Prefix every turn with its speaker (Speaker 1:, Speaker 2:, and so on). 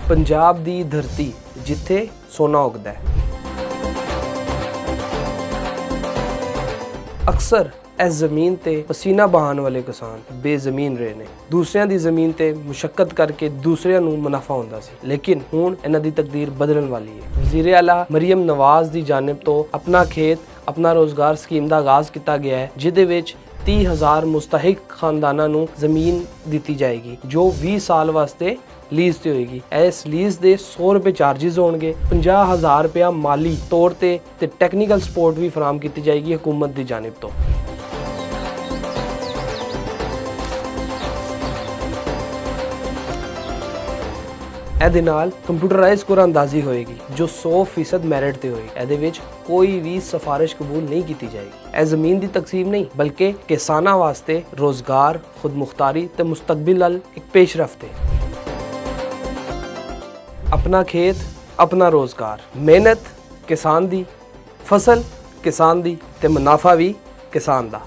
Speaker 1: पंजाब दी धरती जिथे सोना उगदा है। अक्सर इस ज़मीन ते पसीना बहाने वाले किसान बेज़मीन रहे ने। दूसरिਆਂ ਦੀ ਜ਼ਮੀਨ ਤੇ ਮੁਸ਼ੱਕਤ ਕਰਕੇ दूसरिਆਂ ਨੂੰ ਮੁਨਾਫਾ ਹੁੰਦਾ ਸੀ, ਲੇਕਿਨ ਹੁਣ ਇਹਨਾਂ ਦੀ ਤਕਦੀਰ ਬਦਲਣ ਵਾਲੀ ਹੈ। ਵਜ਼ੀਰ ਆਲਾ ਮਰੀਮ ਨਵਾਜ਼ ਦੀ ਜਾਨਬ ਤੋਂ ਆਪਣਾ ਖੇਤ ਆਪਣਾ ਰੋਜ਼ਗਾਰ ਸਕੀਮ ਦਾ ਆਗਾਜ਼ ਕੀਤਾ ਗਿਆ ਹੈ, ਜਿਹਦੇ ਵਿੱਚ 30,000 मुस्तहिक खानदाना ਨੂੰ ਜ਼ਮੀਨ ਦਿੱਤੀ ਜਾਏਗੀ, ਜੋ 20 ਸਾਲ ਵਾਸਤੇ ਲੀਜ਼ ਤੇ ਹੋਏਗੀ। ਇਸ ਲੀਜ਼ ਦੇ 100 ਰੁਪਏ ਚਾਰजेस ਹੋਣਗੇ। 50,000 ਰੁਪਇਆ ਮਾਲੀ ਤੌਰ ਤੇ ਟੈਕਨੀਕਲ ਸਪੋਰਟ ਵੀ ਫਰਾਹਮ ਕੀਤੀ ਜਾਏਗੀ ਹਕੂਮਤ ਦੀ ਜਾਨਬ ਤੋਂ। ਇਹਦੇ ਨਾਲ ਕੰਪਿਊਟਰਾਈਜ਼ ਕੁਰਾਨਦਾਜ਼ੀ ਹੋਏਗੀ, ਜੋ 100% ਮੈਰਿਟ ਤੇ ਹੋਏਗੀ। ਇਹਦੇ ਵਿੱਚ ਕੋਈ ਵੀ ਸਿਫਾਰਿਸ਼ ਕਬੂਲ ਨਹੀਂ ਕੀਤੀ ਜਾਏਗੀ। ਇਹ ਜ਼ਮੀਨ ਦੀ ਤਕਸੀਮ ਨਹੀਂ, ਬਲਕਿ ਕਿਸਾਨਾਂ ਵਾਸਤੇ ਰੋਜ਼ਗਾਰ, ਖੁਦਮੁਖਤਾਰੀ ਤੇ ਮੁਸਤਕबिल ਵੱਲ ਇੱਕ ਪੇਸ਼ਰਫਤ ਹੈ। अपना खेत अपना रोज़गार, मेहनत किसान दी, फसल किसान दी ते मुनाफा भी किसान दा।